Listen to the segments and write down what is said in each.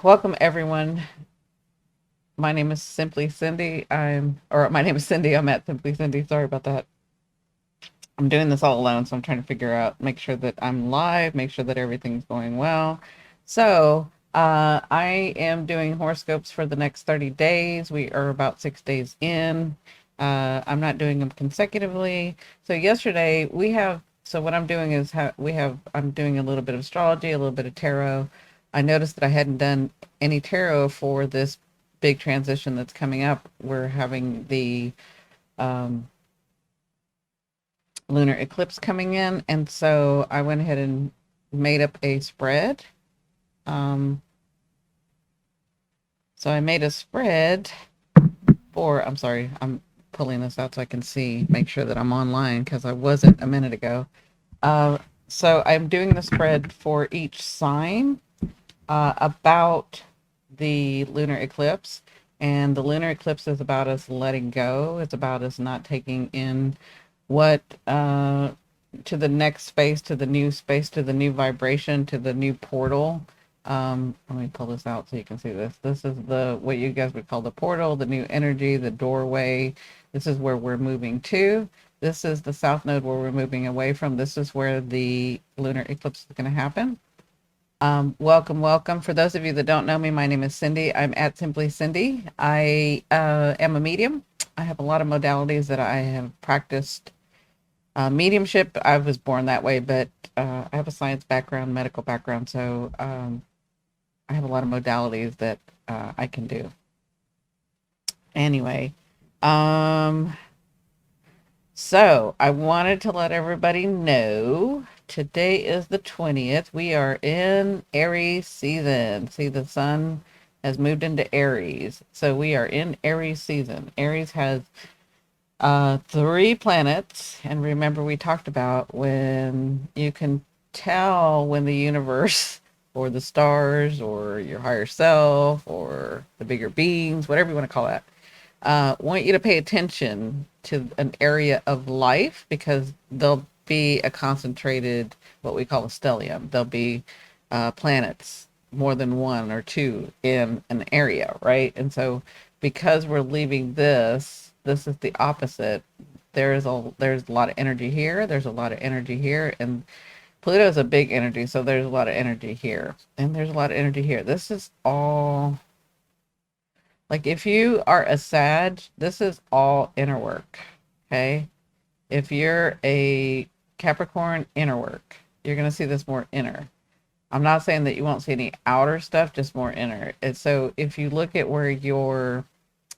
Welcome everyone. My name is Simply Cindi. My name is Cindi. I'm at Simply Cindi. Sorry about that. I'm doing this all alone, so I'm trying to figure out, make sure that I'm live, make sure that everything's going well. I am doing horoscopes for the next 30 days. We are about 6 days in. I'm not doing them consecutively. So what I'm doing is I'm doing a little bit of astrology, a little bit of tarot. I noticed that I hadn't done any tarot for this big transition that's coming up. We're having the um, lunar eclipse coming in, and so I went ahead and made up a spread. Um, so I made a spread I'm sorry, I'm pulling this out so I can see, make sure that I'm online because I wasn't a minute ago. Uh, so I'm doing the spread for each sign about the lunar eclipse. And the lunar eclipse is about us letting go. It's about us not taking in what to the next space, to the new space, to the new vibration, to the new portal. Let me pull this out so you can see this. This is the what you guys would call the portal, the new energy, the doorway. This is where we're moving to. This is the south node where we're moving away from. This is where the lunar eclipse is going to happen. Welcome, welcome. For those of you that don't know me, my name is Cindi. I'm at Simply Cindi. I am a medium. I have a lot of modalities that I have practiced. Mediumship, I was born that way, but I have a science background, medical background, so I have a lot of modalities that I can do. Anyway, um, so I wanted to let everybody know today is the 20th. We are in Aries season. See, the sun has moved into Aries. So we are in Aries season. Aries has three planets. And remember, we talked about when you can tell when the universe or the stars or your higher self or the bigger beings, whatever you want to call that, want you to pay attention to an area of life because there'll be a concentrated, what we call a stellium. There'll be planets, more than one or two in an area, right? And so because we're leaving this is the opposite. There's a lot of energy here. There's a lot of energy here, and Pluto is a big energy, so there's a lot of energy here, and there's a lot of energy here. This is all like if you are a Sag, this is all inner work. Okay. If you're a Capricorn, inner work. You're gonna see this more inner. I'm not saying that you won't see any outer stuff, just more inner. And so if you look at where your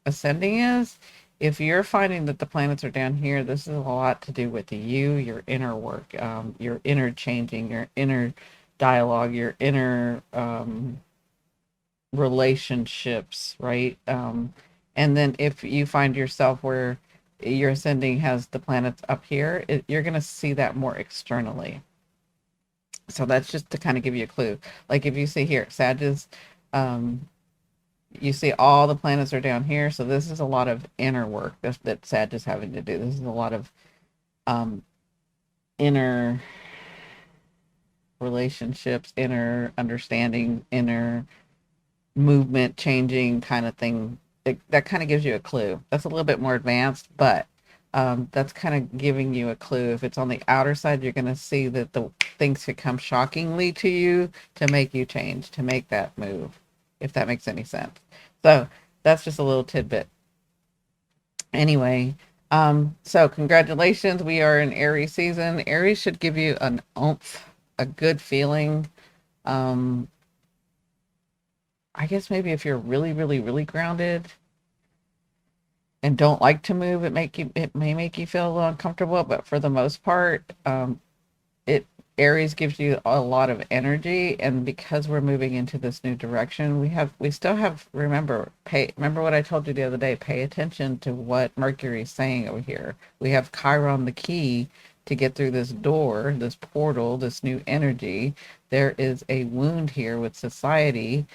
ascending is, if you're finding that the planets are down here, this is a lot to do with you, your inner work, your inner changing, your inner dialogue, your inner relationships, right? And then if you find yourself where your ascending has the planets up here, you're going to see that more externally. So that's just to kind of give you a clue. Like if you see here, Sagittarius, um, you see all the planets are down here. So this is a lot of inner work that Sag is having to do. This is a lot of um, inner relationships, inner understanding, inner movement changing kind of thing. That kind of gives you a clue. That's a little bit more advanced, but that's kind of giving you a clue. If it's on the outer side, you're going to see that the things could come shockingly to you to make you change, to make that move, if that makes any sense. So that's just a little tidbit. Anyway, so congratulations. We are in Aries season. Aries should give you an oomph, a good feeling. Um, I guess maybe if you're really, really, really grounded and don't like to move, it may make you feel a little uncomfortable, but for the most part, it Aries gives you a lot of energy, and because we're moving into this new direction, we still have remember what I told you the other day, pay attention to what Mercury is saying over here. We have Chiron the key to get through this door, this portal, this new energy. There is a wound here with society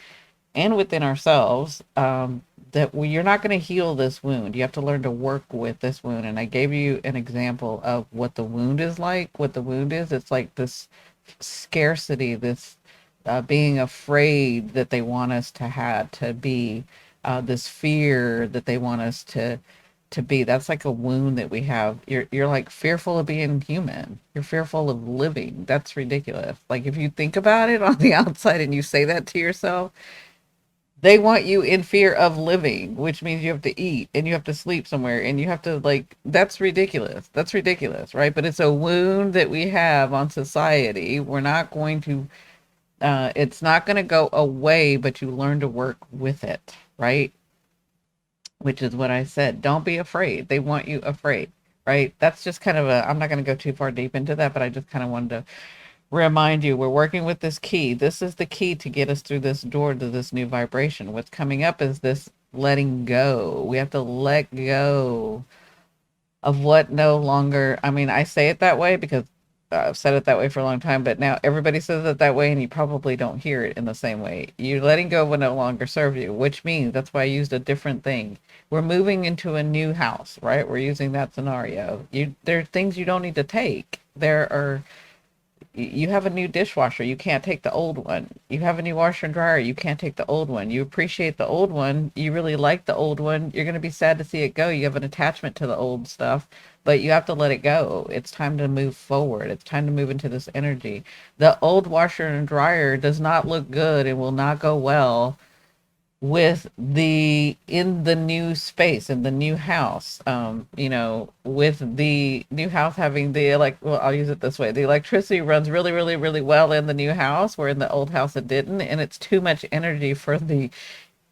and within ourselves, you're not going to heal this wound. You have to learn to work with this wound. And I gave you an example of what the wound is like. What the wound is, it's like this scarcity, this being afraid that they want us to have to be, this fear that they want us to be. That's like a wound that we have. You're like fearful of being human. You're fearful of living. That's ridiculous. Like if you think about it on the outside and you say that to yourself, they want you in fear of living, which means you have to eat and you have to sleep somewhere and you have to, like, that's ridiculous. That's ridiculous, right? But it's a wound that we have on society. We're not going to, it's not going to go away, but you learn to work with it, right? Which is what I said. Don't be afraid. They want you afraid, right? That's just kind of a, I'm not going to go too far deep into that, but I just kind of wanted to remind you we're working with this key. This is the key to get us through this door to this new vibration. What's coming up is this letting go. We have to let go of what no longer, I mean, I say it that way because I've said it that way for a long time, but now everybody says it that way and you probably don't hear it in the same way. You're letting go of what no longer serves you, which means that's why I used a different thing. We're moving into a new house, right? We're using that scenario. There are things you don't need to take. There are, you have a new dishwasher, you can't take the old one. You have a new washer and dryer, you can't take the old one. You appreciate the old one, you really like the old one, you're going to be sad to see it go. You have an attachment to the old stuff, but you have to let it go. It's time to move forward. It's time to move into this energy. The old washer and dryer does not look good and will not go well with the, in the new space, in the new house, with the new house having the well, I'll use it this way, the electricity runs really, really, really well in the new house, where in the old house it didn't, and it's too much energy for the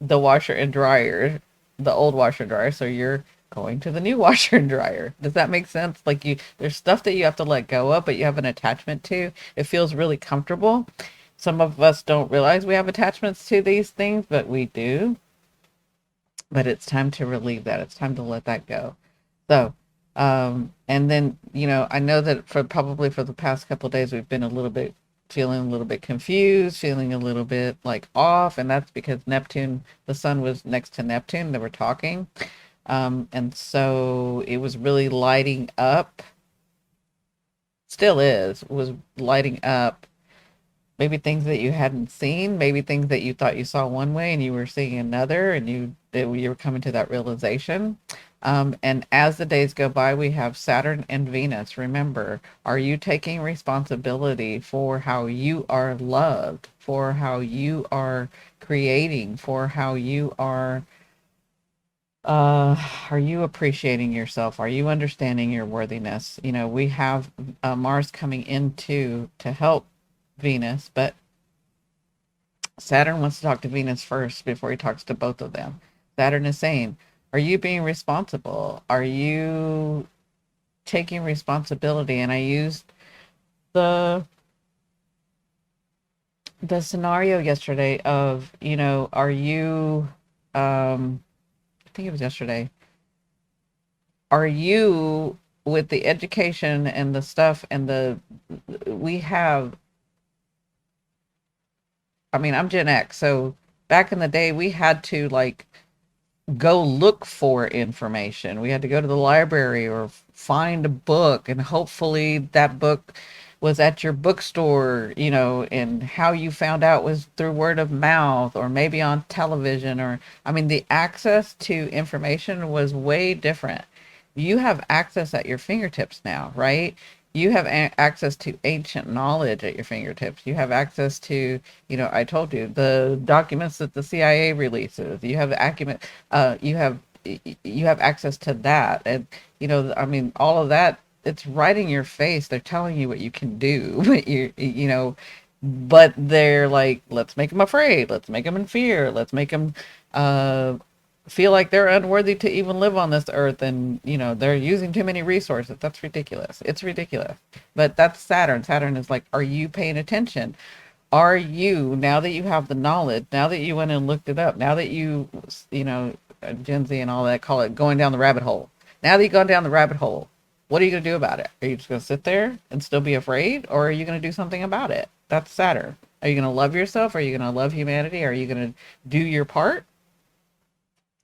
washer and dryer, the old washer and dryer, so you're going to the new washer and dryer. Does that make sense? Like, there's stuff that you have to let go of, but you have an attachment to. It feels really comfortable. Some of us don't realize we have attachments to these things, but we do. But it's time to relieve that. It's time to let that go. So, and then, I know that for probably for the past couple of days, we've been a little bit feeling a little bit confused, feeling a little bit like off. And that's because Neptune, the sun was next to Neptune. They were talking. And so it was really lighting up, still is, was lighting up maybe things that you hadn't seen, maybe things that you thought you saw one way and you were seeing another, and you were coming to that realization. And as the days go by, we have Saturn and Venus. Remember, are you taking responsibility for how you are loved, for how you are creating, for how you are you appreciating yourself? Are you understanding your worthiness? We have Mars coming into to help Venus, but Saturn wants to talk to Venus first before he talks to both of them. Saturn is saying, are you being responsible? Are you taking responsibility? And I used the scenario yesterday of, are you, I think it was yesterday, are you, with the education and the stuff and we have, I mean, I'm Gen X, so back in the day, we had to like go look for information. We had to go to the library or find a book, and hopefully that book was at your bookstore, and how you found out was through word of mouth or maybe on television, or, I mean, the access to information was way different. You have access at your fingertips now, right? You have access to ancient knowledge at your fingertips. You have access to, I told you, the documents that the CIA releases. You have acumen, you have access to that, and I mean, all of that. It's right in your face. They're telling you what you can do, but but they're like, let's make them afraid. Let's make them in fear. Let's make them uh, feel like they're unworthy to even live on this earth, and they're using too many resources. That's ridiculous. It's ridiculous. But that's Saturn is like, are you paying attention? Are you, now that you have the knowledge, now that you went and looked it up, now that Gen Z and all that call it going down the rabbit hole, now that you've gone down the rabbit hole, what are you going to do about it? Are you just going to sit there and still be afraid, or are you going to do something about it? That's Saturn. Are you going to love yourself? Are you going to love humanity? Are you going to do your part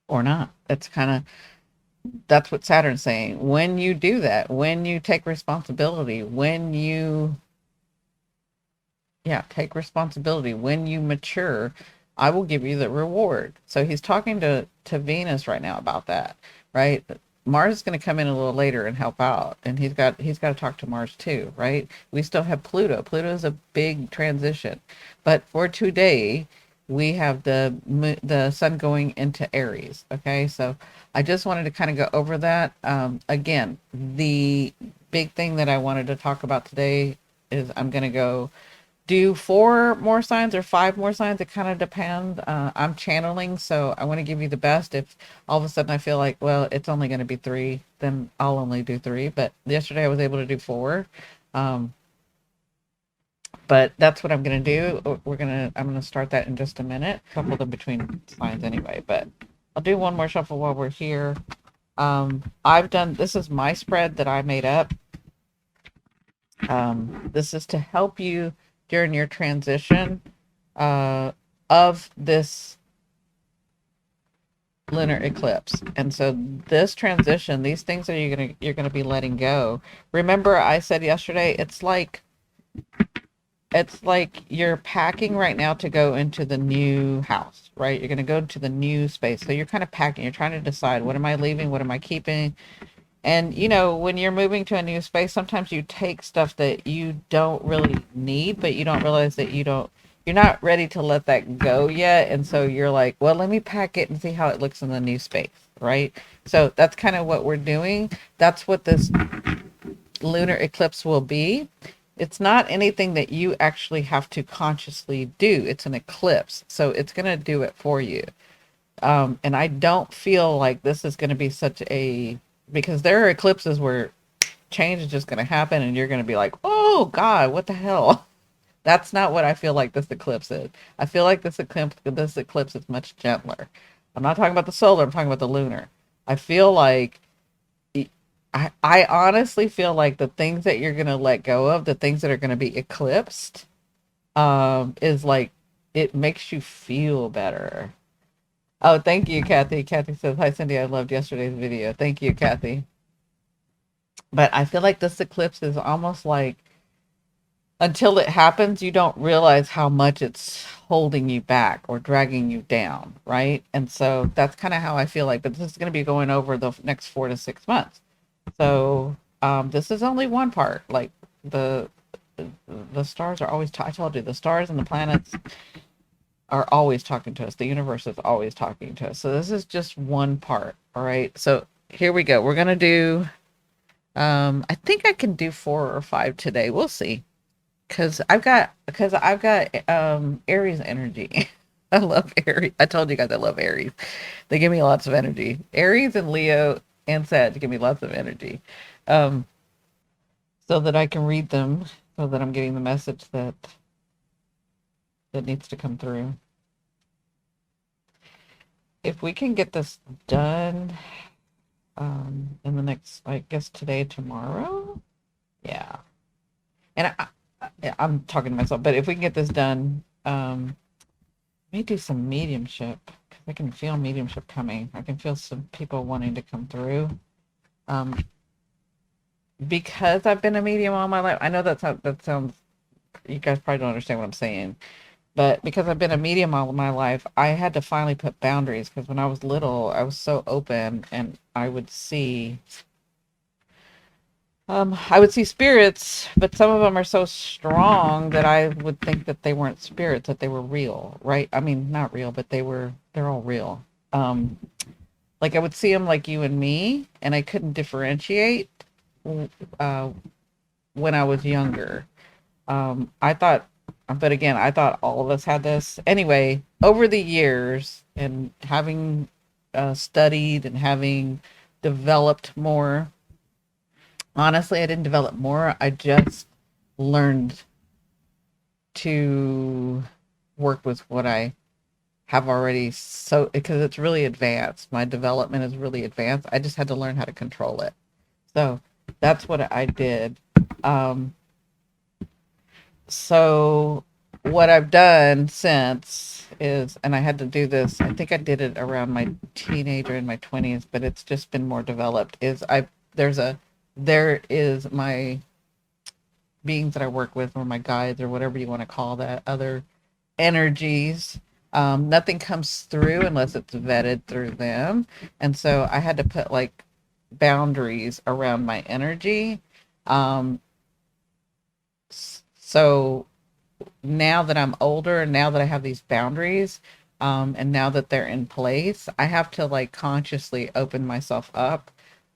or not? That's what Saturn's saying. When you do that, when you take responsibility, when you Yeah, take responsibility. When you mature, I will give you the reward. So he's talking to Venus right now about that, right? Mars is going to come in a little later and help out, and he's got to talk to Mars too, right? We still have Pluto. Pluto is a big transition, but for today, we have the sun going into Aries. Okay, so I just wanted to kind of go over that. Again, the big thing that I wanted to talk about today is I'm going to go do four more signs or five more signs. It kind of depends. I'm channeling, so I want to give you the best. If all of a sudden I feel like, well, it's only going to be three, then I'll only do three. But yesterday I was able to do four. Um, but that's what I'm going to do. I'm going to start that in just a minute. Couple them between signs anyway, but I'll do one more shuffle while we're here. This is my spread that I made up. This is to help you during your transition of this lunar eclipse. And so this transition, these things that you're gonna be letting go. Remember, I said yesterday, it's like you're packing right now to go into the new house, right? You're gonna go to the new space. So you're kind of packing. You're trying to decide, what am I leaving? What am I keeping? And when you're moving to a new space, sometimes you take stuff that you don't really need, but you don't realize that you're not ready to let that go yet. And so you're like, well, let me pack it and see how it looks in the new space, right? So that's kind of what we're doing. That's what this lunar eclipse will be. It's not anything that you actually have to consciously do. It's an eclipse. So it's going to do it for you. And I don't feel like this is going to be because there are eclipses where change is just going to happen and you're going to be like, oh God, what the hell? That's not what I feel like this eclipse is. I feel like this eclipse is much gentler. I'm not talking about the solar, I'm talking about the lunar. I feel like I honestly feel like the things that you're going to let go of, the things that are going to be eclipsed, is like, it makes you feel better. Oh, thank you, Kathy. Kathy says, hi, Cindy. I loved yesterday's video. Thank you, Kathy. But I feel like this eclipse is almost like, until it happens, you don't realize how much it's holding you back or dragging you down, right? And so that's kind of how I feel like. But this is going to be going over the next 4 to 6 months. So this is only one part. Like the the stars are always. I told you, the stars and the planets are always talking to us. The universe is always talking to us. So this is just one part. All right. So here we go. We're gonna do. I think I can do four or five today. We'll see. Because I've got Aries energy. I love Aries. I told you guys I love Aries. They give me lots of energy. Aries and Leo and Sag give me lots of energy. Um, so that I can read them, so that I'm getting the message that needs to come through. If we can get this done in the next, I guess today, tomorrow. Yeah. And I'm talking to myself, but if we can get this done, may do some mediumship, because I can feel mediumship coming. I can feel some people wanting to come through. Um, because I've been a medium all my life. I know that sounds, you guys probably don't understand what I'm saying, but because I've been a medium all my life, I had to finally put boundaries, because when I was little, I was so open and I would see spirits, but some of them are so strong that I would think that they weren't spirits, that they were real, right? I mean, not real, but they're all real. Like I would see them like you and me, and I couldn't differentiate uh, when I was younger. I thought, but again, I thought all of us had this. Anyway, over the years and having studied and having developed more, honestly, I didn't develop more. I just learned to work with what I have already, so because it's really advanced. My development is really advanced. I just had to learn how to control it. So that's what I did. Um, so what I've done since is, and I had to do this, I think I did it around my teenager in my 20s, but it's just been more developed, is there is my beings that I work with, or my guides, or whatever you want to call that, other energies. Nothing comes through unless it's vetted through them. And so I had to put like boundaries around my energy. Um, so now that I'm older, and now that I have these boundaries, and now that they're in place, I have to like consciously open myself up.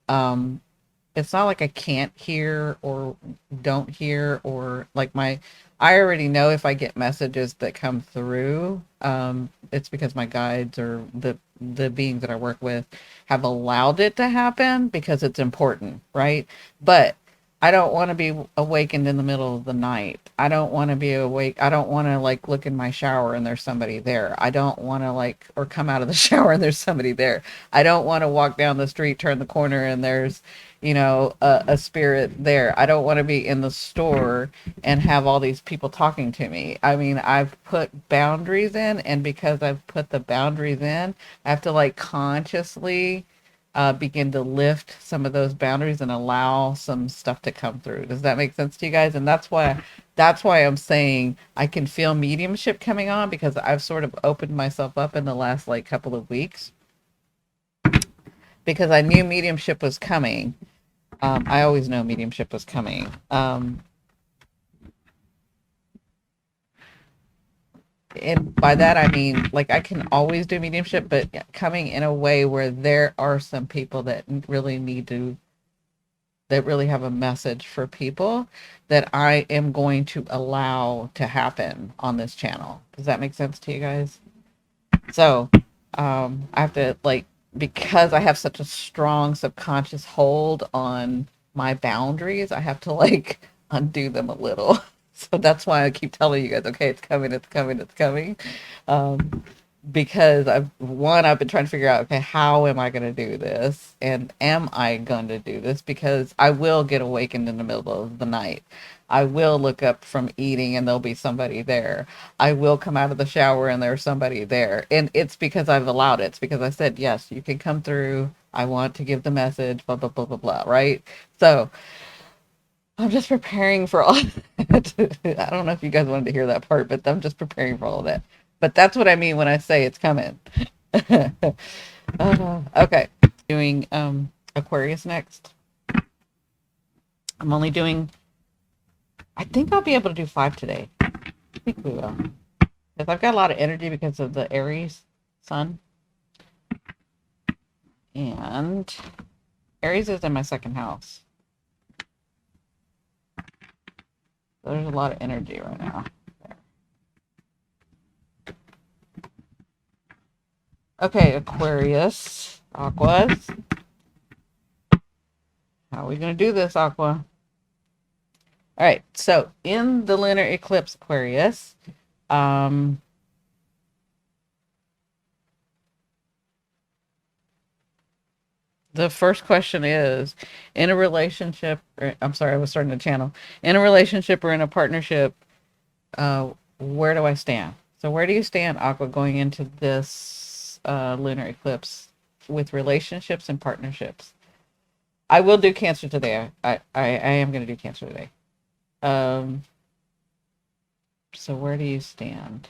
Um, it's not like I can't hear or don't hear, or like I already know if I get messages that come through, it's because my guides or the beings that I work with have allowed it to happen because it's important, right? But I don't want to be awakened in the middle of the night. I don't want to be awake. I don't want to like look in my shower and there's somebody there. I don't want to like, or come out of the shower and there's somebody there. I don't want to walk down the street, turn the corner, and there's, a spirit there. I don't want to be in the store and have all these people talking to me. I mean, I've put boundaries in, and because I've put the boundaries in, I have to like consciously begin to lift some of those boundaries and allow some stuff to come through. Does that make sense to you guys? And that's why I'm saying I can feel mediumship coming on, because I've sort of opened myself up in the last like couple of weeks, because I knew mediumship was coming. I always know mediumship was coming. And by that I mean like I can always do mediumship, but coming in a way where there are some people that really need to, that really have a message for people, that I am going to allow to happen on this channel. Does that make sense to you guys? So I have to like, because I have such a strong subconscious hold on my boundaries, I have to like undo them a little. So that's why I keep telling you guys, okay, it's coming, it's coming, it's coming. Um, because I've been trying to figure out, okay, how am I going to do this, and am I going to do this? Because I will get awakened in the middle of the night. I will look up from eating and there'll be somebody there. I will come out of the shower and there's somebody there, and it's because I've allowed it. It's because I said yes, you can come through, I want to give the message, blah blah blah blah blah, right? So I'm just preparing for all that. I don't know if you guys wanted to hear that part, but I'm just preparing for all of that. But that's what I mean when I say it's coming. Okay. Doing Aquarius next. I'm only doing, I think I'll be able to do 5 today. I think we will. Because I've got a lot of energy because of the Aries sun. And Aries is in my second house. There's a lot of energy right now. Okay, Aquarius, Aquas. How are we going to do this, Aqua? All right, so in the lunar eclipse, Aquarius, the first question is, in a relationship, I'm sorry, I was starting to channel. In a relationship or in a partnership, where do I stand? So where do you stand, Aqua, going into this lunar eclipse with relationships and partnerships? I will do Cancer today. I am going to do Cancer today. So where do you stand?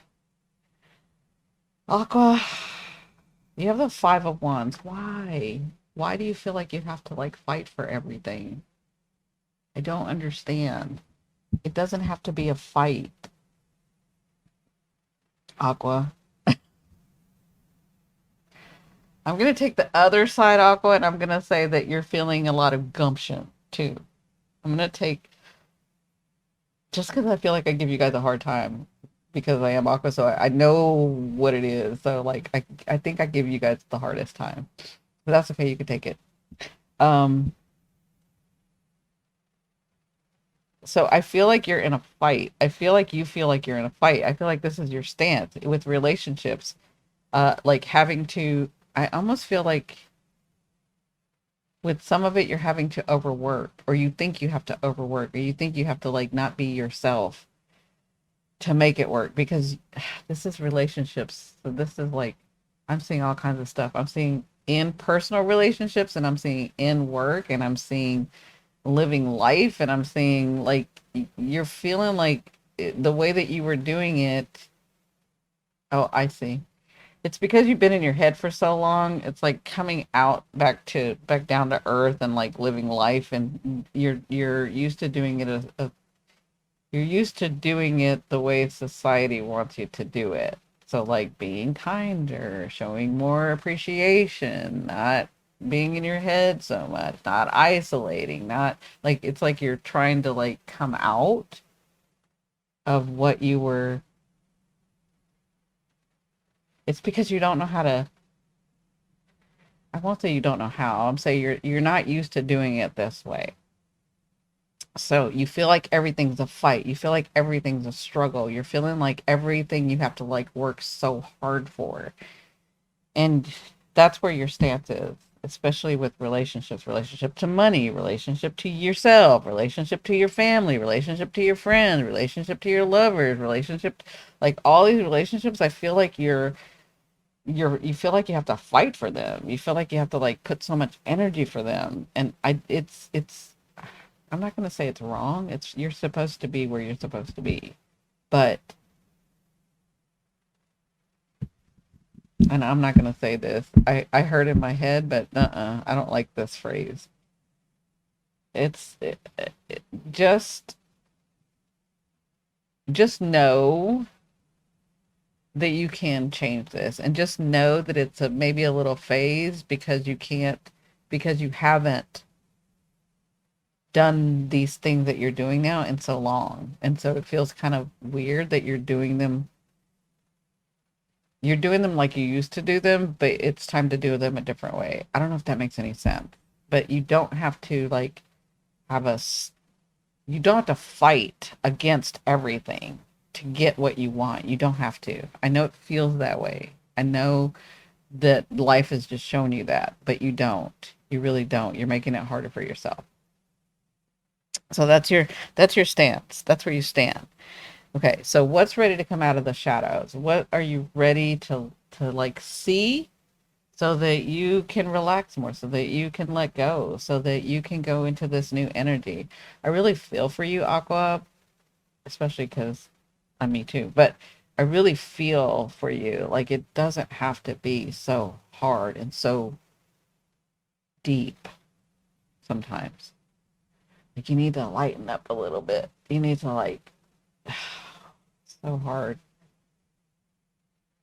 Aqua, you have the 5 of Wands. Why? Why do you feel like you have to like fight for everything? I don't understand. It doesn't have to be a fight, Aqua. I'm going to take the other side, Aqua, and I'm going to say that you're feeling a lot of gumption, too. I'm going to take, just because I feel like I give you guys a hard time, because I am Aqua, so I know what it is. So, like, I think I give you guys the hardest time. But that's okay, you can take it. So I feel like you're in a fight. I feel like you feel like you're in a fight. I feel like this is your stance with relationships. Like having to, I almost feel like with some of it, you're having to overwork, or you think you have to overwork, or you think you have to like not be yourself to make it work, because this is relationships. So this is like, I'm seeing all kinds of stuff. I'm seeing in personal relationships, and I'm seeing in work, and I'm seeing living life, and I'm seeing like you're feeling like the way that you were doing it. Oh, I see. It's because you've been in your head for so long. It's like coming out back down to earth and like living life, and you're used to doing it you're used to doing it the way society wants you to do it. So like being kinder, showing more appreciation, not being in your head so much, not isolating, not like it's like you're trying to like come out of what you were. It's because you don't know how to. I won't say you don't know how. I'm saying you're not used to doing it this way. So you feel like everything's a fight. You feel like everything's a struggle. You're feeling like everything you have to like work so hard for. And that's where your stance is, especially with relationships, relationship to money, relationship to yourself, relationship to your family, relationship to your friends, relationship to your lovers, relationship like all these relationships. I feel like you feel like you have to fight for them. You feel like you have to like put so much energy for them. And it's I'm not going to say it's wrong. It's you're supposed to be where you're supposed to be. But and I'm not going to say this. I heard in my head, but I don't like this phrase. It's just just know that you can change this, and just know that it's a maybe a little phase because you can't because you haven't done these things that you're doing now in so long. And so it feels kind of weird that you're doing them like you used to do them, but it's time to do them a different way. I don't know if that makes any sense. But you don't have to like have a you don't have to fight against everything to get what you want. You don't have to. I know it feels that way. I know that life has just shown you that, but you don't. You really don't. You're making it harder for yourself. So that's your stance. That's where you stand. Okay, so what's ready to come out of the shadows? What are you ready to like see so that you can relax more, so that you can let go, so that you can go into this new energy? I really feel for you, Aqua, especially because I'm me too, but I really feel for you. Like it doesn't have to be so hard and so deep sometimes. Like you need to lighten up a little bit. You need to like so hard.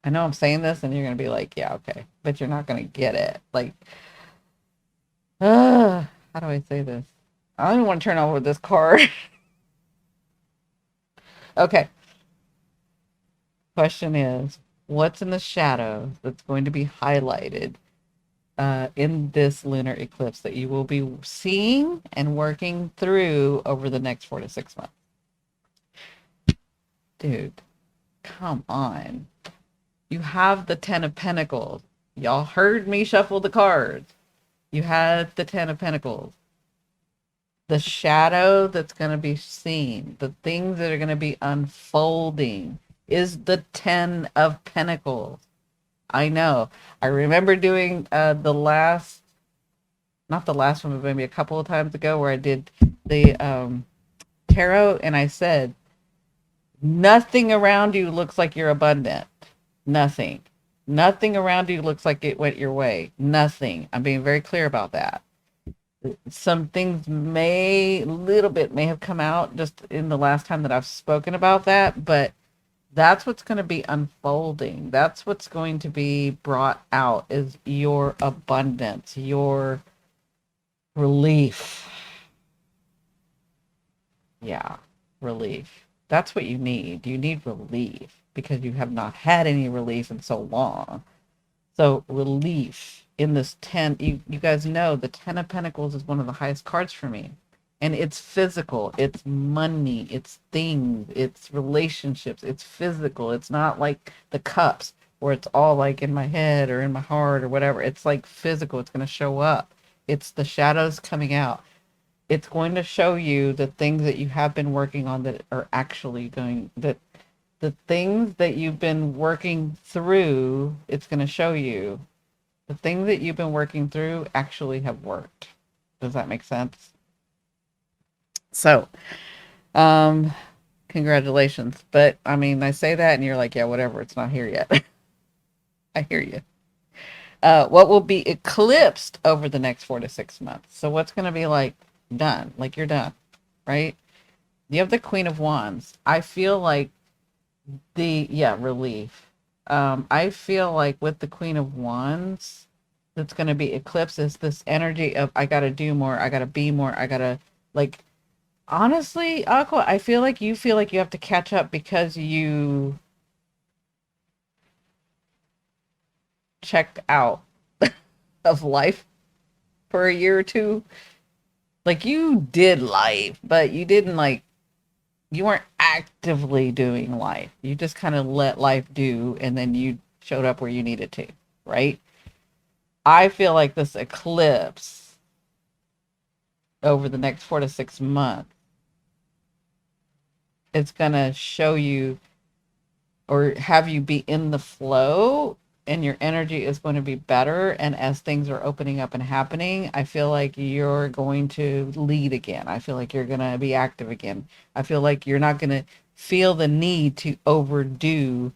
I know I'm saying this and you're going to be like, yeah, okay. But you're not going to get it. Like, how do I say this? I don't even want to turn over this card. Okay. Question is, what's in the shadows that's going to be highlighted in this lunar eclipse that you will be seeing and working through over the next 4 to 6 months? Dude, come on. You have the Ten of Pentacles. Y'all heard me shuffle the cards. You had the Ten of Pentacles. The shadow that's going to be seen, the things that are going to be unfolding is the Ten of Pentacles. I know. I remember doing the last, not the last one, but maybe a couple of times ago where I did the tarot and I said, nothing around you looks like you're abundant. Nothing. Nothing around you looks like it went your way. Nothing. I'm being very clear about that. Some things little bit may have come out just in the last time that I've spoken about that, but that's what's going to be unfolding. That's what's going to be brought out is your abundance, your relief. Yeah, relief. That's what you need. You need relief because you have not had any relief in so long. So relief in this 10, you guys know the 10 of Pentacles is one of the highest cards for me. And it's physical, it's money, it's things, it's relationships, it's physical. It's not like the cups where it's all like in my head or in my heart or whatever. It's like physical, it's going to show up. It's the shadows coming out. It's going to show you the things that you have been working on that are actually going, that the things that you've been working through, it's going to show you the things that you've been working through actually have worked. Does that make sense? So, um, congratulations. But I mean, I say that and you're like, yeah, whatever. It's not here yet. I hear you. What will be eclipsed over the next 4 to 6 months? So what's going to be like done? Like you're done, right? You have the Queen of Wands. I feel like relief. I feel like with the Queen of Wands, that's going to be eclipsed is this energy of I got to do more, I got to be more, I got to like honestly, Aqua, I feel like you have to catch up because you checked out of life for a year or two. Like you did life, but you didn't like you weren't actively doing life. You just kind of let life do and then you showed up where you needed to, right? I feel like this eclipse over the next 4 to 6 months, it's going to show you or have you be in the flow and your energy is going to be better. And as things are opening up and happening, I feel like you're going to lead again. I feel like you're going to be active again. I feel like you're not going to feel the need to overdo.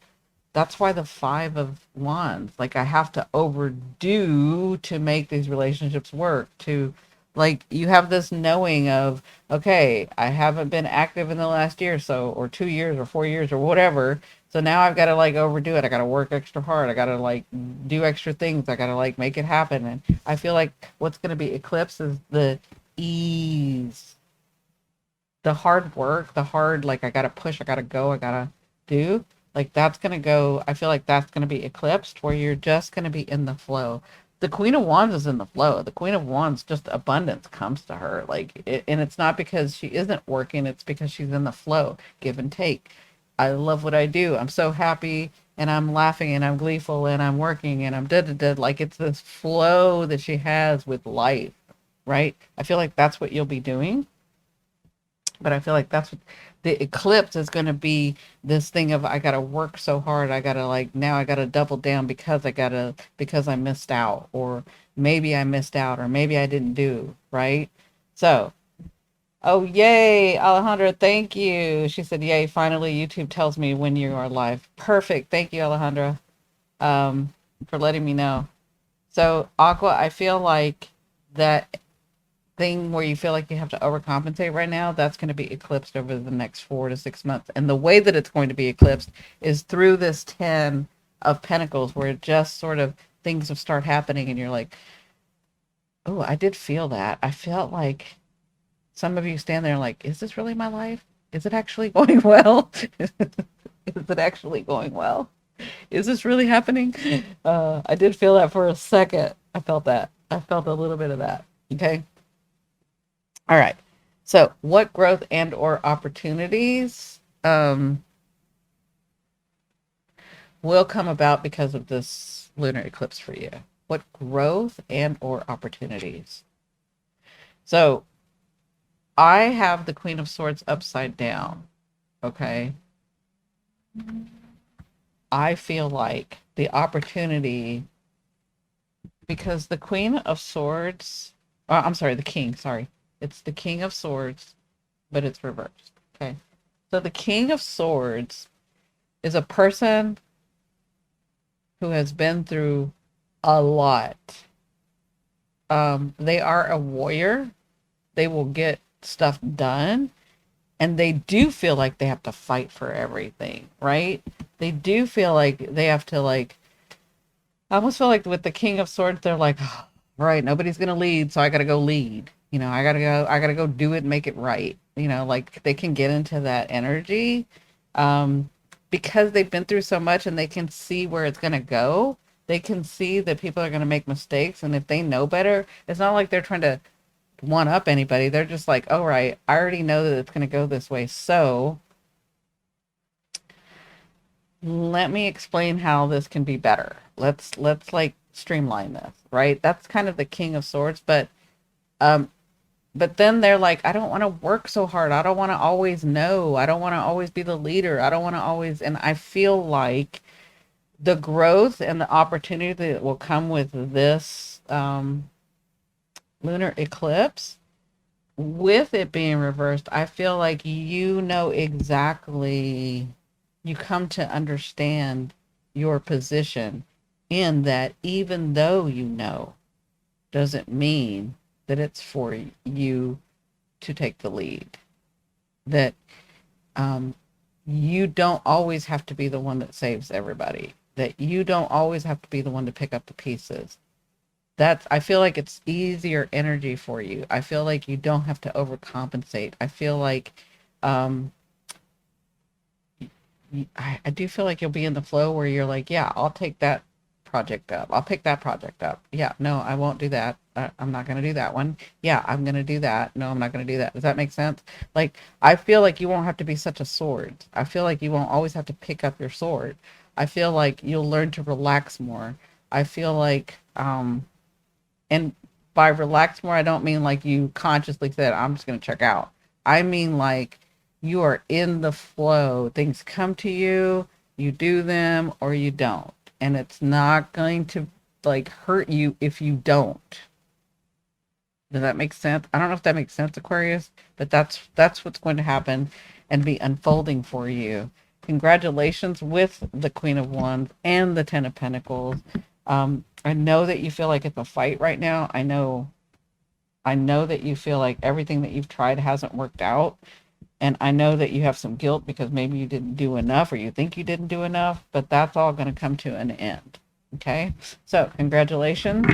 That's why the Five of Wands, like I have to overdo to make these relationships work. To like you have this knowing of, okay, I haven't been active in the last year, so or 2 years or 4 years or whatever. So now I've got to like overdo it. I got to work extra hard. I got to like do extra things. I got to like make it happen. And I feel like what's going to be eclipsed is the ease, the hard work, the hard, like I gotta push, I gotta go, I gotta do, like that's gonna go. I feel like that's gonna be eclipsed where you're just gonna be in the flow. The Queen of Wands is in the flow. The Queen of Wands, just abundance comes to her. And it's not because she isn't working, it's because she's in the flow, give and take. I love what I do. I'm so happy and I'm laughing and I'm gleeful and I'm working and I'm da da da. Like it's this flow that she has with life, right? I feel like that's what you'll be doing, but I feel like that's what the eclipse is going to be, this thing of I got to work so hard. I got to like now I got to double down because I missed out, or maybe I missed out, or maybe I didn't do, right? So, oh yay, Alejandra, thank you. She said, "Yay, finally YouTube tells me when you are live." Perfect. Thank you, Alejandra, for letting me know. So, Aqua, I feel like that thing where you feel like you have to overcompensate right now, that's going to be eclipsed over the next 4 to 6 months. And the way that it's going to be eclipsed is through this 10 of Pentacles, where it just sort of things will start happening and you're like, oh, I did feel that. I felt like some of you stand there like, is this really my life? Is it actually going well? Is it actually going well? Is this really happening? I did feel that for a second. I felt that. I felt a little bit of that. Okay. All right. So, what growth and or opportunities will come about because of this lunar eclipse for you? What growth and or opportunities? So, I have the Queen of Swords upside down, okay? I feel like the opportunity, because the Queen of Swords, I'm sorry, the King, sorry. It's the King of Swords, but it's reversed, okay? So the King of Swords is a person who has been through a lot. They are a warrior. They will get stuff done. And they do feel like they have to fight for everything, right? They do feel like they have to like, I almost feel like with the King of Swords, they're like, oh, right, nobody's gonna lead, so I gotta go lead. I gotta go do it and make it right. Like they can get into that energy. Because they've been through so much and they can see where it's gonna go. They can see that people are gonna make mistakes, and if they know better, it's not like they're trying to one up anybody. They're just like, all right, I already know that it's gonna go this way, so let me explain how this can be better. Let's like streamline this, right? That's kind of the King of Swords, um but then they're like, I don't want to work so hard. I don't want to always know. I don't want to always be the leader. I don't want to always, and I feel like the growth and the opportunity that will come with this lunar eclipse with it being reversed, I feel like you know exactly, you come to understand your position in that even though you know, doesn't mean that it's for you to take the lead. That um, you don't always have to be the one that saves everybody. That you don't always have to be the one to pick up the pieces. That's, I feel like it's easier energy for you. I feel like you don't have to overcompensate. I feel like um I do feel like you'll be in the flow where you're like, yeah, I'll take that project up. I'll pick that project up. Yeah, no, I won't do that. I'm not going to do that one. Yeah, I'm going to do that. No, I'm not going to do that. Does that make sense? Like, I feel like you won't have to be such a sword. I feel like you won't always have to pick up your sword. I feel like you'll learn to relax more. I feel like and by relax more, I don't mean like you consciously said, I'm just going to check out. I mean like you are in the flow. Things come to you, you do them or you don't. And it's not going to like hurt you if you don't. Does that make sense? I don't know if that makes sense, Aquarius, but that's what's going to happen and be unfolding for you. Congratulations with the Queen of Wands and the Ten of Pentacles. I know that you feel like it's a fight right now. I know that you feel like everything that you've tried hasn't worked out. And I know that you have some guilt because maybe you didn't do enough or you think you didn't do enough, but that's all going to come to an end. Okay. So congratulations.